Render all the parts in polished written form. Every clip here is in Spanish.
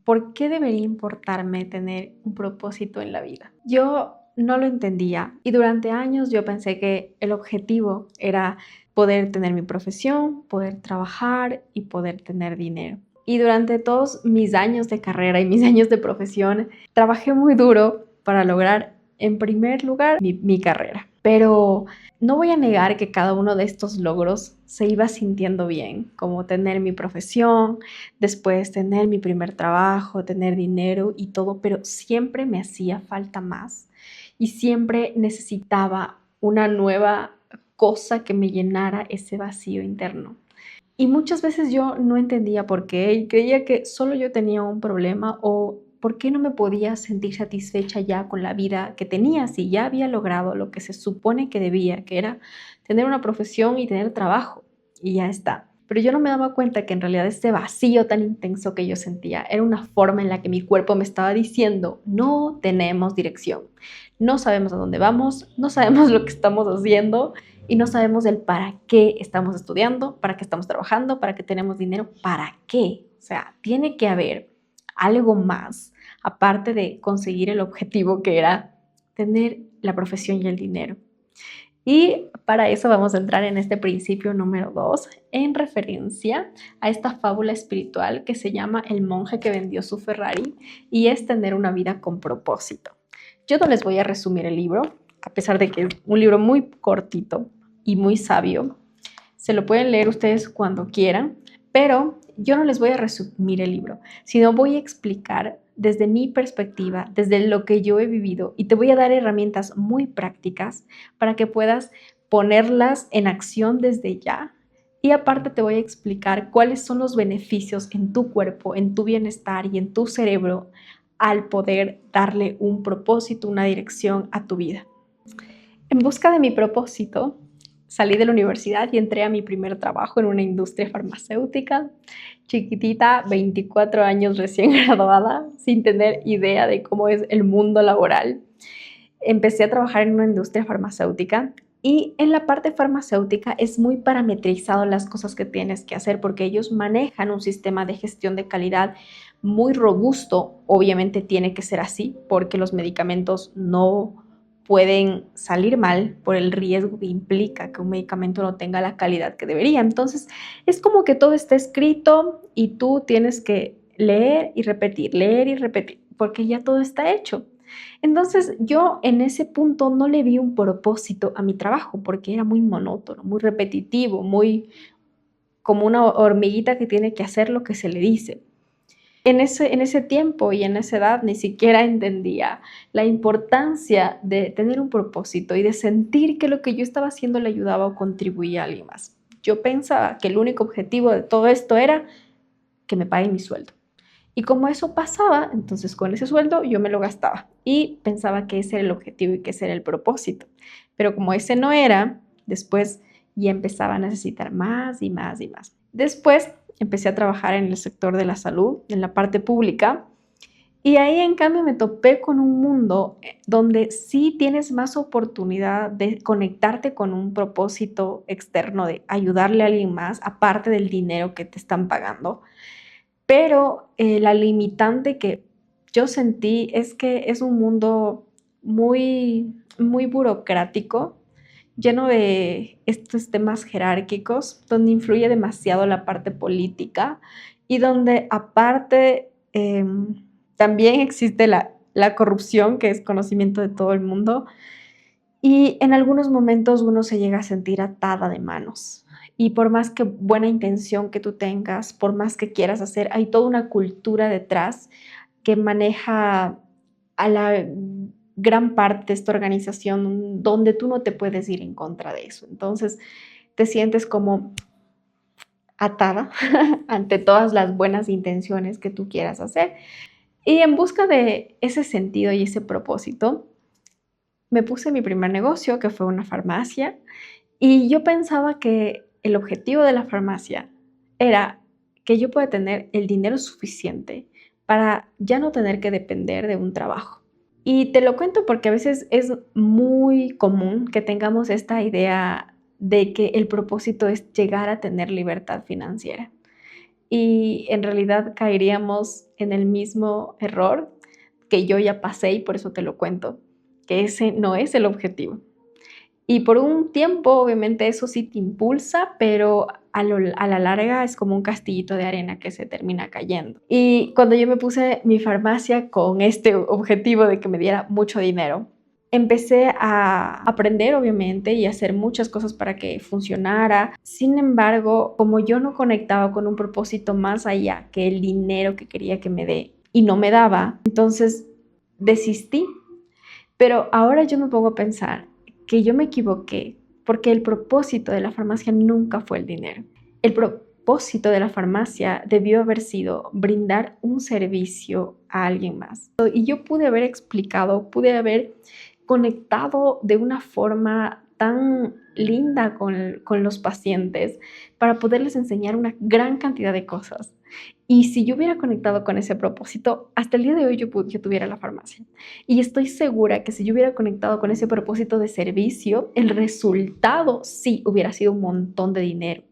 ¿por qué debería importarme tener un propósito en la vida? Yo no lo entendía y durante años yo pensé que el objetivo era poder tener mi profesión, poder trabajar y poder tener dinero. Y durante todos mis años de carrera y mis años de profesión, trabajé muy duro para lograr, en primer lugar, mi carrera. Pero no voy a negar que cada uno de estos logros se iba sintiendo bien, como tener mi profesión, después tener mi primer trabajo, tener dinero y todo, pero siempre me hacía falta más y siempre necesitaba una nueva cosa que me llenara ese vacío interno. Y muchas veces yo no entendía por qué y creía que solo yo tenía un problema o por qué no me podía sentir satisfecha ya con la vida que tenía si ya había logrado lo que se supone que debía, que era tener una profesión y tener trabajo y ya está. Pero yo no me daba cuenta que en realidad ese vacío tan intenso que yo sentía era una forma en la que mi cuerpo me estaba diciendo: no tenemos dirección, no sabemos a dónde vamos, no sabemos lo que estamos haciendo y no sabemos el para qué estamos estudiando, para qué estamos trabajando, para qué tenemos dinero, para qué. O sea, tiene que haber algo más aparte de conseguir el objetivo que era tener la profesión y el dinero. Y para eso vamos a entrar en este principio número 2, en referencia a esta fábula espiritual que se llama El monje que vendió su Ferrari, y es tener una vida con propósito. Yo no les voy a resumir el libro, a pesar de que es un libro muy cortito y muy sabio. Se lo pueden leer ustedes cuando quieran, pero yo no les voy a resumir el libro, sino voy a explicar desde mi perspectiva, desde lo que yo he vivido, y te voy a dar herramientas muy prácticas para que puedas ponerlas en acción desde ya. Y aparte te voy a explicar cuáles son los beneficios en tu cuerpo, en tu bienestar y en tu cerebro al poder darle un propósito, una dirección a tu vida. En busca de mi propósito, salí de la universidad y entré a mi primer trabajo en una industria farmacéutica, chiquitita, 24 años recién graduada, sin tener idea de cómo es el mundo laboral. Empecé a trabajar en una industria farmacéutica y en la parte farmacéutica es muy parametrizado las cosas que tienes que hacer porque ellos manejan un sistema de gestión de calidad muy robusto. Obviamente tiene que ser así porque los medicamentos no pueden salir mal por el riesgo que implica que un medicamento no tenga la calidad que debería. Entonces, es como que todo está escrito y tú tienes que leer y repetir, porque ya todo está hecho. Entonces, yo en ese punto no le vi un propósito a mi trabajo porque era muy monótono, muy repetitivo, muy como una hormiguita que tiene que hacer lo que se le dice. En ese tiempo y en esa edad ni siquiera entendía la importancia de tener un propósito y de sentir que lo que yo estaba haciendo le ayudaba o contribuía a alguien más. Yo pensaba que el único objetivo de todo esto era que me paguen mi sueldo. Y como eso pasaba, entonces con ese sueldo yo me lo gastaba y pensaba que ese era el objetivo y que ese era el propósito. Pero como ese no era, después ya empezaba a necesitar más y más y más. Después empecé a trabajar en el sector de la salud, en la parte pública, y ahí en cambio me topé con un mundo donde sí tienes más oportunidad de conectarte con un propósito externo, de ayudarle a alguien más, aparte del dinero que te están pagando. Pero la limitante que yo sentí es que es un mundo muy, muy burocrático, lleno de estos temas jerárquicos, donde influye demasiado la parte política y donde aparte también existe la corrupción, que es conocimiento de todo el mundo, y en algunos momentos uno se llega a sentir atada de manos. Y por más que buena intención que tú tengas, por más que quieras hacer, hay toda una cultura detrás que maneja a la gran parte de esta organización donde tú no te puedes ir en contra de eso. Entonces te sientes como atada ante todas las buenas intenciones que tú quieras hacer. Y en busca de ese sentido y ese propósito, me puse mi primer negocio, que fue una farmacia, y yo pensaba que el objetivo de la farmacia era que yo pueda tener el dinero suficiente para ya no tener que depender de un trabajo. Y te lo cuento porque a veces es muy común que tengamos esta idea de que el propósito es llegar a tener libertad financiera. y en realidad caeríamos en el mismo error que yo ya pasé y por eso te lo cuento, que ese no es el objetivo. Y por un tiempo, obviamente, eso sí te impulsa, pero a la larga es como un castillito de arena que se termina cayendo. Y cuando yo me puse mi farmacia con este objetivo de que me diera mucho dinero, empecé a aprender, obviamente, y a hacer muchas cosas para que funcionara. Sin embargo, como yo no conectaba con un propósito más allá que el dinero que quería que me dé y no me daba, entonces desistí. Pero ahora yo me pongo a pensar que yo me equivoqué porque el propósito de la farmacia nunca fue el dinero. El propósito de la farmacia debió haber sido brindar un servicio a alguien más. Y yo pude haber explicado, pude haber conectado de una forma tan linda con los pacientes para poderles enseñar una gran cantidad de cosas. Y si yo hubiera conectado con ese propósito, hasta el día de hoy yo tuviera la farmacia. Y estoy segura que si yo hubiera conectado con ese propósito de servicio, el resultado sí hubiera sido un montón de dinero.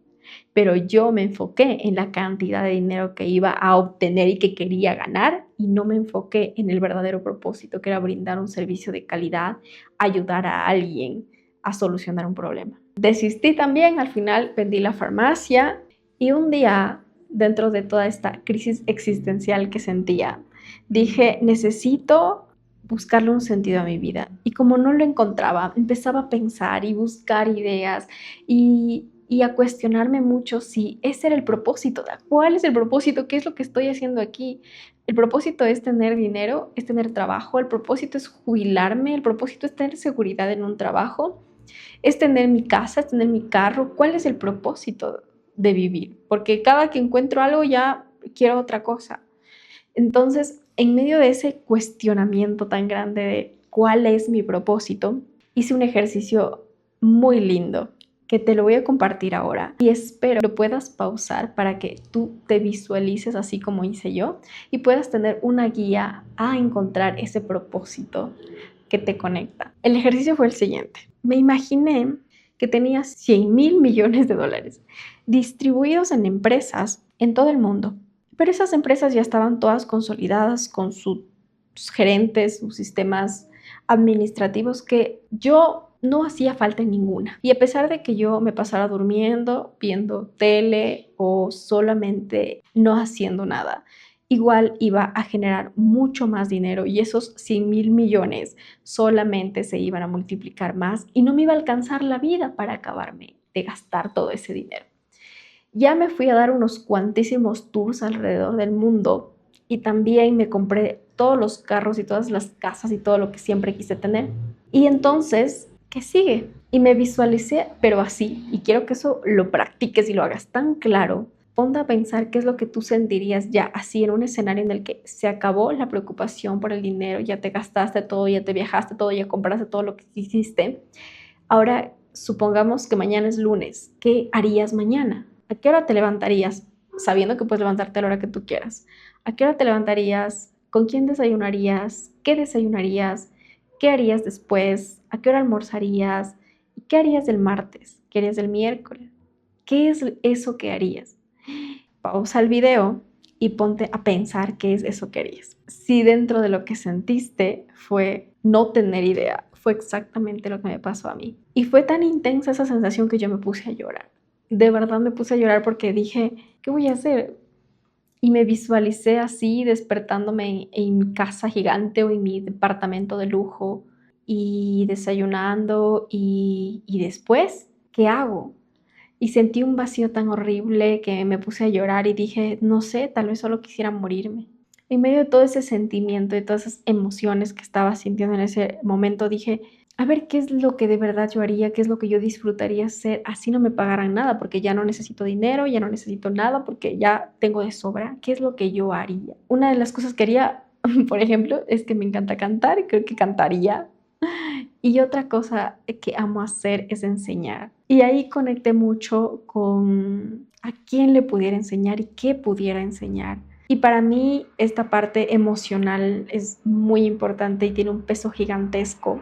Pero yo me enfoqué en la cantidad de dinero que iba a obtener y que quería ganar y no me enfoqué en el verdadero propósito, que era brindar un servicio de calidad, ayudar a alguien a solucionar un problema. Desistí también, al final vendí la farmacia y un día, dentro de toda esta crisis existencial que sentía, dije, necesito buscarle un sentido a mi vida. Y como no lo encontraba, empezaba a pensar y buscar ideas y a cuestionarme mucho si ese era el propósito. ¿Cuál es el propósito? ¿Qué es lo que estoy haciendo aquí? El propósito es tener dinero, es tener trabajo, el propósito es jubilarme, el propósito es tener seguridad en un trabajo, es tener mi casa, es tener mi carro. ¿Cuál es el propósito de vivir? Porque cada que encuentro algo ya quiero otra cosa. Entonces, en medio de ese cuestionamiento tan grande de cuál es mi propósito, hice un ejercicio muy lindo que te lo voy a compartir ahora y espero lo puedas pausar para que tú te visualices así como hice yo y puedas tener una guía a encontrar ese propósito que te conecta. El ejercicio fue el siguiente. Me imaginé que tenía 100,000 millones de dólares distribuidos en empresas en todo el mundo. Pero esas empresas ya estaban todas consolidadas con sus gerentes, sus sistemas administrativos que yo no hacía falta en ninguna. Y a pesar de que yo me pasara durmiendo, viendo tele o solamente no haciendo nada, igual iba a generar mucho más dinero y esos 100,000 millones solamente se iban a multiplicar más y no me iba a alcanzar la vida para acabarme de gastar todo ese dinero. Ya me fui a dar unos cuantísimos tours alrededor del mundo y también me compré todos los carros y todas las casas y todo lo que siempre quise tener. Y entonces, ¿qué sigue? Y me visualicé, pero así, y quiero que eso lo practiques y lo hagas tan claro. Ponte a pensar qué es lo que tú sentirías ya así en un escenario en el que se acabó la preocupación por el dinero, ya te gastaste todo, ya te viajaste todo, ya compraste todo lo que quisiste. Ahora, supongamos que mañana es lunes. ¿Qué harías mañana? ¿A qué hora te levantarías? Sabiendo que puedes levantarte a la hora que tú quieras. ¿A qué hora te levantarías? ¿Con quién desayunarías? ¿Qué desayunarías? ¿Qué harías después? ¿A qué hora almorzarías? ¿Y qué harías el martes? ¿Qué harías el miércoles? ¿Qué es eso que harías? Pausa el video y ponte a pensar qué es eso que harías. Si dentro de lo que sentiste fue no tener idea, fue exactamente lo que me pasó a mí. Y fue tan intensa esa sensación que yo me puse a llorar. De verdad me puse a llorar porque dije, ¿qué voy a hacer? Y me visualicé así, despertándome en mi casa gigante o en mi departamento de lujo y desayunando y después, ¿qué hago? Y sentí un vacío tan horrible que me puse a llorar y dije, no sé, tal vez solo quisiera morirme. En medio de todo ese sentimiento, de todas esas emociones que estaba sintiendo en ese momento, dije, a ver, ¿qué es lo que de verdad yo haría? ¿Qué es lo que yo disfrutaría hacer? Así no me pagaran nada, porque ya no necesito dinero, ya no necesito nada, porque ya tengo de sobra. ¿Qué es lo que yo haría? Una de las cosas que haría, por ejemplo, es que me encanta cantar y creo que cantaría. Y otra cosa que amo hacer es enseñar. Y ahí conecté mucho con a quién le pudiera enseñar y qué pudiera enseñar. Y para mí esta parte emocional es muy importante y tiene un peso gigantesco.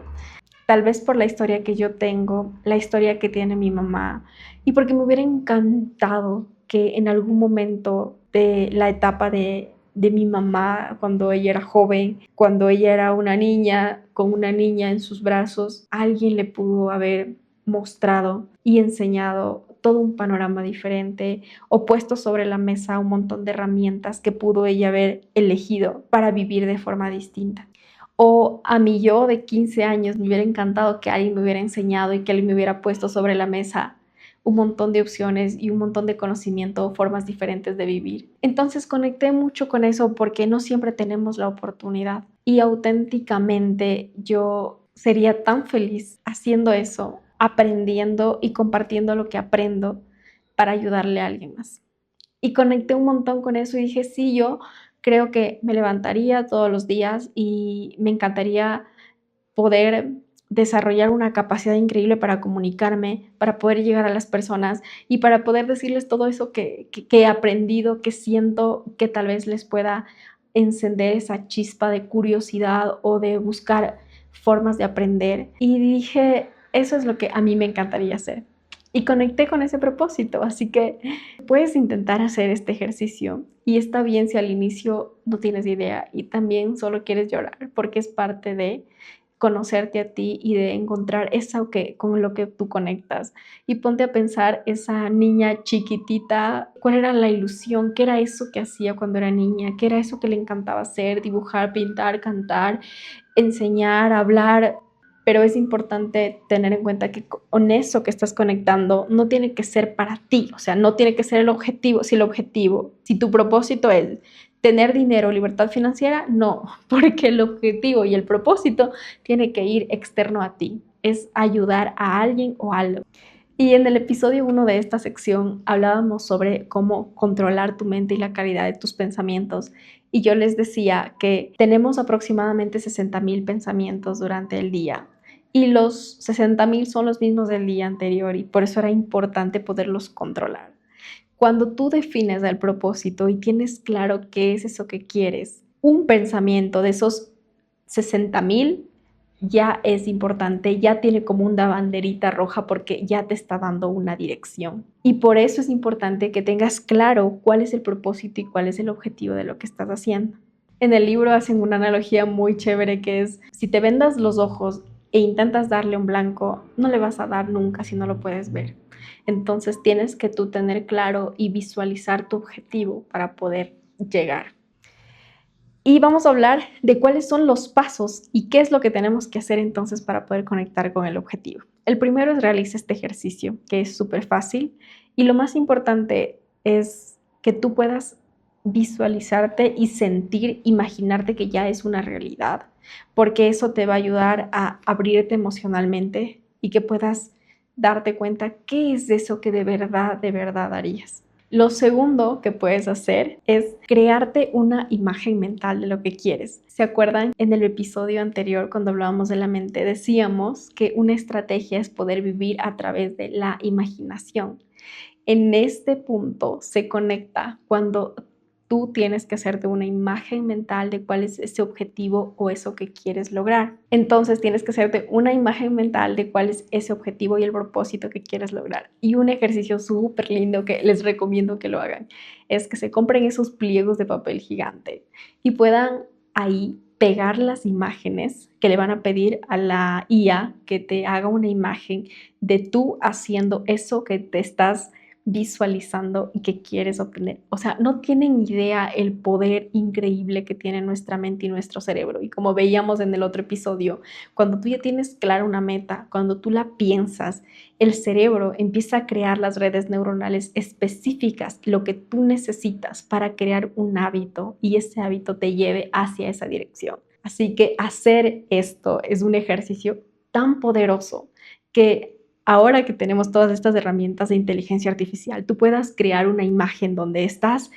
Tal vez por la historia que yo tengo, la historia que tiene mi mamá y porque me hubiera encantado que en algún momento de la etapa de mi mamá, cuando ella era joven, cuando ella era una niña, con una niña en sus brazos, alguien le pudo haber mostrado y enseñado todo un panorama diferente o puesto sobre la mesa un montón de herramientas que pudo ella haber elegido para vivir de forma distinta. O a mí yo de 15 años me hubiera encantado que alguien me hubiera enseñado y que alguien me hubiera puesto sobre la mesa un montón de opciones y un montón de conocimiento o formas diferentes de vivir. Entonces conecté mucho con eso porque no siempre tenemos la oportunidad y auténticamente yo sería tan feliz haciendo eso, aprendiendo y compartiendo lo que aprendo para ayudarle a alguien más. Y conecté un montón con eso y dije, sí, yo creo que me levantaría todos los días y me encantaría poder desarrollar una capacidad increíble para comunicarme, para poder llegar a las personas y para poder decirles todo eso que he aprendido, que siento que tal vez les pueda encender esa chispa de curiosidad o de buscar formas de aprender. Y dije, eso es lo que a mí me encantaría hacer. Y conecté con ese propósito, así que puedes intentar hacer este ejercicio y está bien si al inicio no tienes idea y también solo quieres llorar porque es parte de conocerte a ti y de encontrar eso con lo que tú conectas. Y ponte a pensar esa niña chiquitita, cuál era la ilusión, qué era eso que hacía cuando era niña, qué era eso que le encantaba hacer, dibujar, pintar, cantar, enseñar, hablar. Pero es importante tener en cuenta que con eso que estás conectando no tiene que ser para ti, o sea, no tiene que ser el objetivo. Si tu propósito es tener dinero, libertad financiera, no, porque el objetivo y el propósito tiene que ir externo a ti, es ayudar a alguien o algo. Y en el episodio 1 de esta sección hablábamos sobre cómo controlar tu mente y la calidad de tus pensamientos. Y yo les decía que tenemos aproximadamente 60,000 pensamientos durante el día. Y los 60,000 son los mismos del día anterior y por eso era importante poderlos controlar. Cuando tú defines el propósito y tienes claro qué es eso que quieres, un pensamiento de esos 60,000 ya es importante, ya tiene como una banderita roja porque ya te está dando una dirección. Y por eso es importante que tengas claro cuál es el propósito y cuál es el objetivo de lo que estás haciendo. En el libro hacen una analogía muy chévere que es, si te vendas los ojos e intentas darle un blanco, no le vas a dar nunca si no lo puedes ver. Entonces tienes que tú tener claro y visualizar tu objetivo para poder llegar. Y vamos a hablar de cuáles son los pasos y qué es lo que tenemos que hacer entonces para poder conectar con el objetivo. El primero es realizar este ejercicio, que es súper fácil. Y lo más importante es que tú puedas visualizarte y sentir, imaginarte que ya es una realidad, porque eso te va a ayudar a abrirte emocionalmente y que puedas darte cuenta qué es eso que de verdad harías. Lo segundo que puedes hacer es crearte una imagen mental de lo que quieres. ¿Se acuerdan? En el episodio anterior, cuando hablábamos de la mente, decíamos que una estrategia es poder vivir a través de la imaginación. En este punto se conecta cuando tú tienes que hacerte una imagen mental de cuál es ese objetivo o eso que quieres lograr. Entonces tienes que hacerte una imagen mental de cuál es ese objetivo y el propósito que quieres lograr. Y un ejercicio súper lindo que les recomiendo que lo hagan es que se compren esos pliegos de papel gigante y puedan ahí pegar las imágenes que le van a pedir a la IA que te haga una imagen de tú haciendo eso que te estás visualizando y que quieres obtener. O sea, no tienen idea el poder increíble que tiene nuestra mente y nuestro cerebro. Y como veíamos en el otro episodio, cuando tú ya tienes clara una meta, cuando tú la piensas, el cerebro empieza a crear las redes neuronales específicas, lo que tú necesitas para crear un hábito y ese hábito te lleve hacia esa dirección. Así que hacer esto es un ejercicio tan poderoso que ahora que tenemos todas estas herramientas de inteligencia artificial, tú puedas crear una imagen donde estás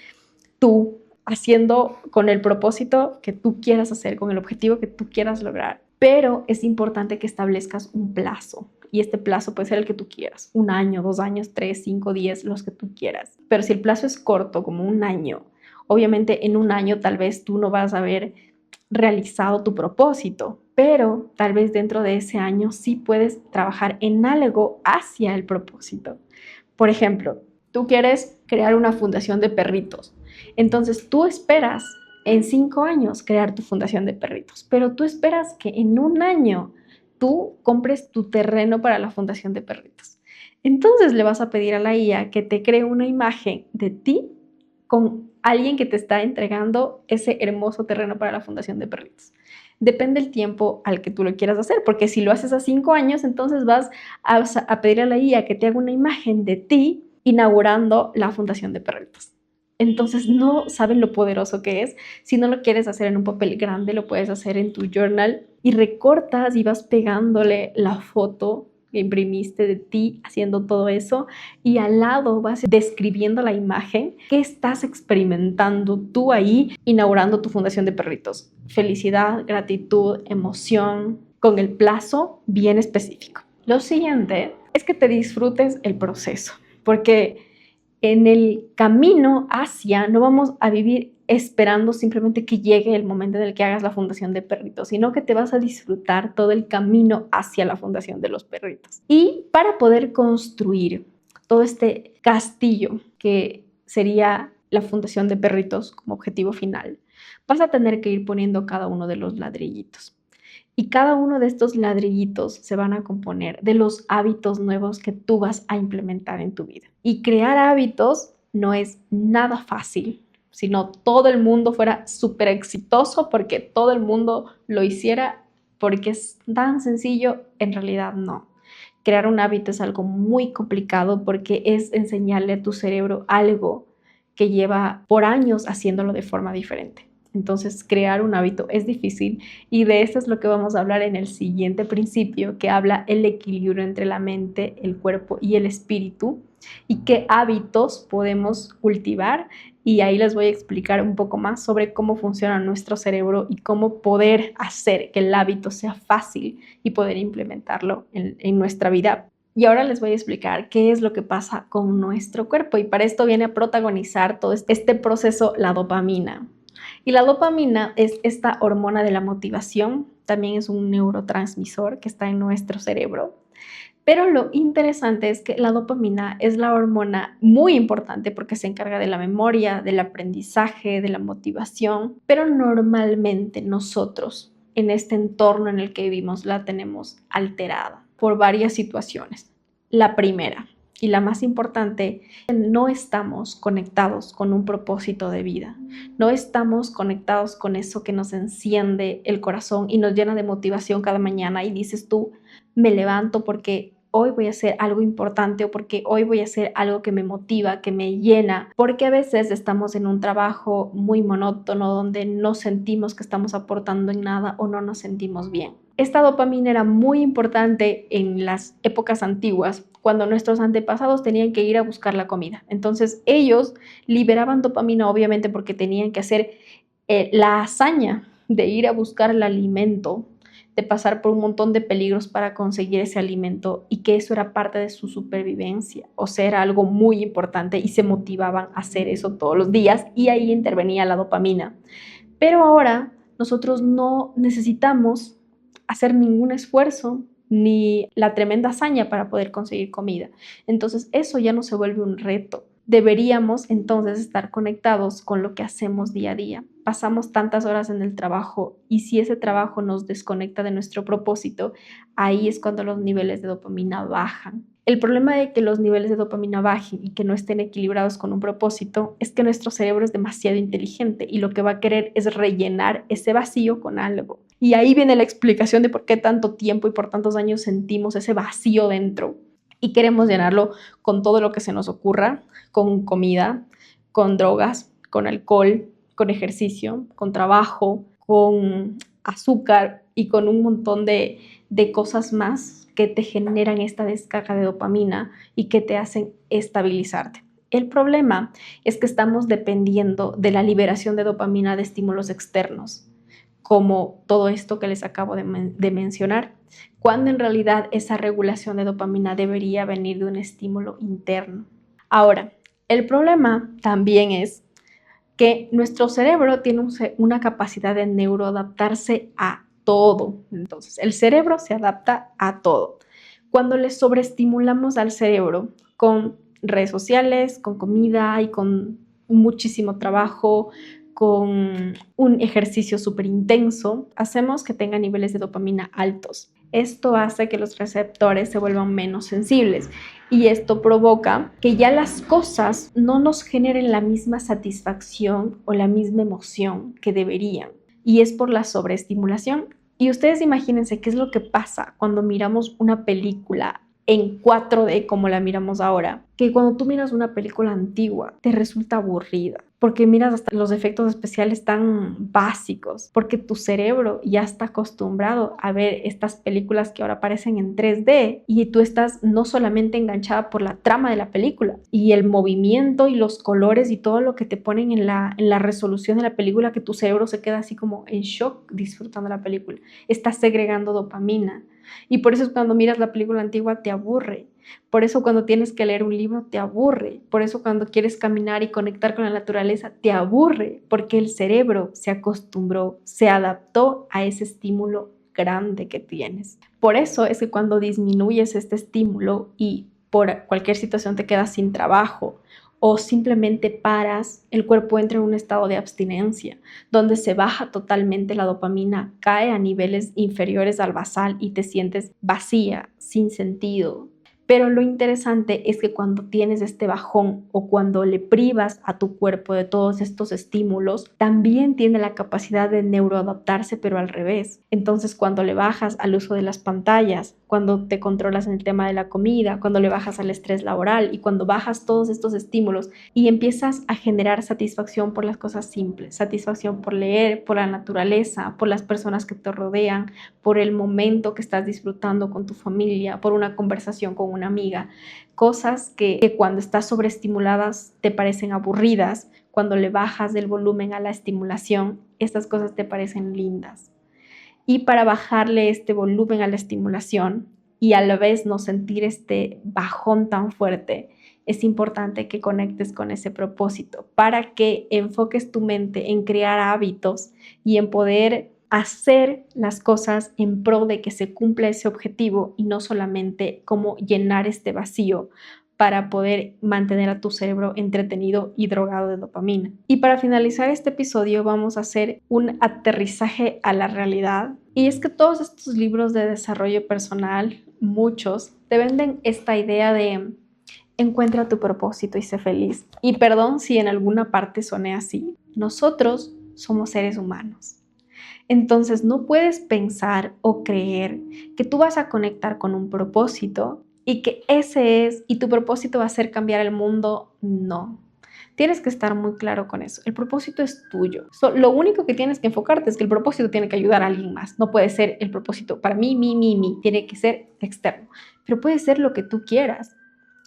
tú haciendo con el propósito que tú quieras hacer, con el objetivo que tú quieras lograr. Pero es importante que establezcas un plazo. Y este plazo puede ser el que tú quieras. 1 año, 2 años, 3, 5, 10, los que tú quieras. Pero si el plazo es corto, como 1 año, obviamente en 1 año tal vez tú no vas a haber realizado tu propósito, pero tal vez dentro de ese año sí puedes trabajar en algo hacia el propósito. Por ejemplo, tú quieres crear una fundación de perritos. Entonces tú esperas en 5 años crear tu fundación de perritos, pero tú esperas que en un año tú compres tu terreno para la fundación de perritos. Entonces le vas a pedir a la IA que te cree una imagen de ti con alguien que te está entregando ese hermoso terreno para la fundación de perritos. Depende del tiempo al que tú lo quieras hacer, porque si lo haces a 5 años, entonces vas a pedir a la IA que te haga una imagen de ti inaugurando la fundación de perritos. Entonces no saben lo poderoso que es. Si no lo quieres hacer en un papel grande, lo puedes hacer en tu journal y recortas y vas pegándole la foto que imprimiste de ti haciendo todo eso y al lado vas describiendo la imagen que estás experimentando tú ahí inaugurando tu fundación de perritos. Felicidad, gratitud, emoción, con el plazo bien específico. Lo siguiente es que te disfrutes el proceso, porque en el camino hacia no vamos a vivir esperando simplemente que llegue el momento en el que hagas la fundación de perritos, sino que te vas a disfrutar todo el camino hacia la fundación de los perritos. Y para poder construir todo este castillo que sería la fundación de perritos como objetivo final, vas a tener que ir poniendo cada uno de los ladrillitos. Y cada uno de estos ladrillitos se van a componer de los hábitos nuevos que tú vas a implementar en tu vida. Y crear hábitos no es nada fácil. Si no todo el mundo fuera súper exitoso porque todo el mundo lo hiciera porque es tan sencillo, en realidad no. Crear un hábito es algo muy complicado porque es enseñarle a tu cerebro algo que lleva por años haciéndolo de forma diferente. Entonces, crear un hábito es difícil y de esto es lo que vamos a hablar en el siguiente principio, que habla el equilibrio entre la mente, el cuerpo y el espíritu y qué hábitos podemos cultivar. Y ahí les voy a explicar un poco más sobre cómo funciona nuestro cerebro y cómo poder hacer que el hábito sea fácil y poder implementarlo en nuestra vida. Y ahora les voy a explicar qué es lo que pasa con nuestro cuerpo y para esto viene a protagonizar todo este proceso la dopamina. Y la dopamina es esta hormona de la motivación, también es un neurotransmisor que está en nuestro cerebro. Pero lo interesante es que la dopamina es la hormona muy importante porque se encarga de la memoria, del aprendizaje, de la motivación, pero normalmente nosotros en este entorno en el que vivimos la tenemos alterada por varias situaciones. La primera y la más importante, no estamos conectados con un propósito de vida, no estamos conectados con eso que nos enciende el corazón y nos llena de motivación cada mañana y dices tú, me levanto porque hoy voy a hacer algo importante o porque hoy voy a hacer algo que me motiva, que me llena, porque a veces estamos en un trabajo muy monótono donde no sentimos que estamos aportando en nada o no nos sentimos bien. Esta dopamina era muy importante en las épocas antiguas, cuando nuestros antepasados tenían que ir a buscar la comida. Entonces ellos liberaban dopamina obviamente porque tenían que hacer la hazaña de ir a buscar el alimento, de pasar por un montón de peligros para conseguir ese alimento y que eso era parte de su supervivencia, o sea, era algo muy importante y se motivaban a hacer eso todos los días y ahí intervenía la dopamina. Pero ahora nosotros no necesitamos hacer ningún esfuerzo ni la tremenda hazaña para poder conseguir comida. Entonces eso ya no se vuelve un reto. Deberíamos entonces estar conectados con lo que hacemos día a día. Pasamos tantas horas en el trabajo y si ese trabajo nos desconecta de nuestro propósito, ahí es cuando los niveles de dopamina bajan. El problema de que los niveles de dopamina bajen y que no estén equilibrados con un propósito es que nuestro cerebro es demasiado inteligente y lo que va a querer es rellenar ese vacío con algo. Y ahí viene la explicación de por qué tanto tiempo y por tantos años sentimos ese vacío dentro y queremos llenarlo con todo lo que se nos ocurra, con comida, con drogas, con alcohol, con ejercicio, con trabajo, con azúcar y con un montón de cosas más que te generan esta descarga de dopamina y que te hacen estabilizarte. El problema es que estamos dependiendo de la liberación de dopamina de estímulos externos, como todo esto que les acabo de mencionar, cuando en realidad esa regulación de dopamina debería venir de un estímulo interno. Ahora, el problema también es que nuestro cerebro tiene una capacidad de neuroadaptarse a todo. Entonces, el cerebro se adapta a todo. Cuando le sobreestimulamos al cerebro con redes sociales, con comida y con muchísimo trabajo, con un ejercicio súper intenso, hacemos que tenga niveles de dopamina altos. Esto hace que los receptores se vuelvan menos sensibles y esto provoca que ya las cosas no nos generen la misma satisfacción o la misma emoción que deberían. Y es por la sobreestimulación. Y ustedes imagínense qué es lo que pasa cuando miramos una película en 4D como la miramos ahora, que cuando tú miras una película antigua te resulta aburrida, porque miras hasta los efectos especiales tan básicos, porque tu cerebro ya está acostumbrado a ver estas películas que ahora aparecen en 3D y tú estás no solamente enganchada por la trama de la película y el movimiento y los colores y todo lo que te ponen en la resolución de la película, que tu cerebro se queda así como en shock disfrutando la película, estás segregando dopamina. Y por eso cuando miras la película antigua te aburre. Por eso cuando tienes que leer un libro te aburre. Por eso cuando quieres caminar y conectar con la naturaleza te aburre. Porque el cerebro se acostumbró, se adaptó a ese estímulo grande que tienes. Por eso es que cuando disminuyes este estímulo y por cualquier situación te quedas sin trabajo o simplemente paras, el cuerpo entra en un estado de abstinencia, donde se baja totalmente la dopamina, cae a niveles inferiores al basal y te sientes vacía, sin sentido. Pero lo interesante es que cuando tienes este bajón o cuando le privas a tu cuerpo de todos estos estímulos, también tiene la capacidad de neuroadaptarse, pero al revés. Entonces, cuando le bajas al uso de las pantallas, cuando te controlas en el tema de la comida, cuando le bajas al estrés laboral y cuando bajas todos estos estímulos y empiezas a generar satisfacción por las cosas simples, satisfacción por leer, por la naturaleza, por las personas que te rodean, por el momento que estás disfrutando con tu familia, por una conversación con una amiga, cosas que cuando estás sobreestimuladas te parecen aburridas, cuando le bajas del volumen a la estimulación, estas cosas te parecen lindas. Y para bajarle este volumen a la estimulación y a la vez no sentir este bajón tan fuerte, es importante que conectes con ese propósito para que enfoques tu mente en crear hábitos y en poder hacer las cosas en pro de que se cumpla ese objetivo y no solamente como llenar este vacío para poder mantener a tu cerebro entretenido y drogado de dopamina. Y para finalizar este episodio vamos a hacer un aterrizaje a la realidad. Y es que todos estos libros de desarrollo personal, muchos, te venden esta idea de encuentra tu propósito y sé feliz. Y perdón si en alguna parte soné así. Nosotros somos seres humanos. Entonces no puedes pensar o creer que tú vas a conectar con un propósito y que ese es, y tu propósito va a ser cambiar el mundo. No. Tienes que estar muy claro con eso. El propósito es tuyo. Lo único que tienes que enfocarte es que el propósito tiene que ayudar a alguien más. No puede ser el propósito para mí. Tiene que ser externo. Pero puede ser lo que tú quieras.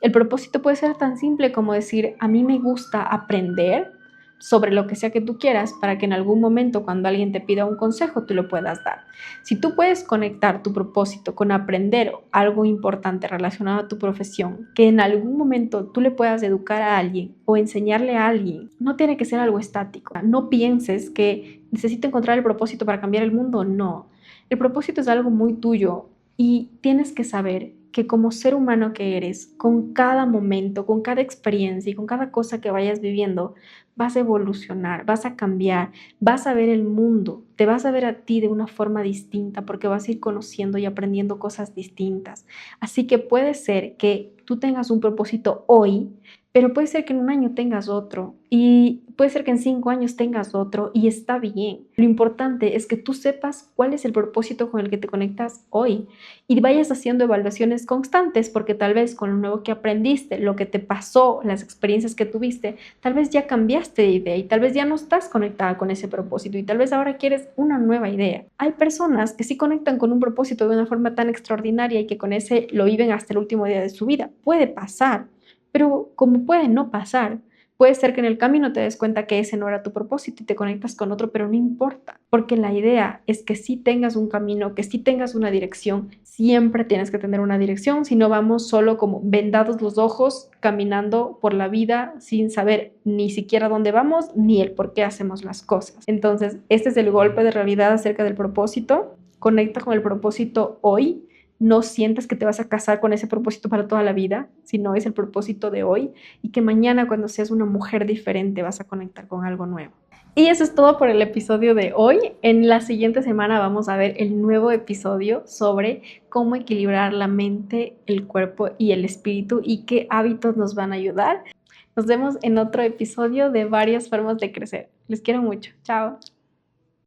El propósito puede ser tan simple como decir, a mí me gusta aprender sobre lo que sea que tú quieras para que en algún momento cuando alguien te pida un consejo tú lo puedas dar. Si tú puedes conectar tu propósito con aprender algo importante relacionado a tu profesión, que en algún momento tú le puedas educar a alguien o enseñarle a alguien, no tiene que ser algo estático. No pienses que necesito encontrar el propósito para cambiar el mundo, no. El propósito es algo muy tuyo y tienes que saber que como ser humano que eres, con cada momento, con cada experiencia y con cada cosa que vayas viviendo, vas a evolucionar, vas a cambiar, vas a ver el mundo, te vas a ver a ti de una forma distinta porque vas a ir conociendo y aprendiendo cosas distintas. Así que puede ser que tú tengas un propósito hoy, pero puede ser que en un año tengas otro y puede ser que en 5 años tengas otro y está bien. Lo importante es que tú sepas cuál es el propósito con el que te conectas hoy y vayas haciendo evaluaciones constantes porque tal vez con lo nuevo que aprendiste, lo que te pasó, las experiencias que tuviste, tal vez ya cambiaste de idea y tal vez ya no estás conectada con ese propósito y tal vez ahora quieres una nueva idea. Hay personas que sí conectan con un propósito de una forma tan extraordinaria y que con ese lo viven hasta el último día de su vida. Puede pasar. Pero como puede no pasar, puede ser que en el camino te des cuenta que ese no era tu propósito y te conectas con otro, pero no importa, porque la idea es que sí tengas un camino, que sí tengas una dirección, siempre tienes que tener una dirección, si no vamos solo como vendados los ojos, caminando por la vida sin saber ni siquiera dónde vamos ni el por qué hacemos las cosas. Entonces, este es el golpe de realidad acerca del propósito. Conecta con el propósito hoy. no sientes que te vas a casar con ese propósito para toda la vida, sino es el propósito de hoy y que mañana cuando seas una mujer diferente vas a conectar con algo nuevo. Y eso es todo por el episodio de hoy. En la siguiente semana vamos a ver el nuevo episodio sobre cómo equilibrar la mente, el cuerpo y el espíritu y qué hábitos nos van a ayudar. Nos vemos en otro episodio de Varias Formas de Crecer. Les quiero mucho. Chao.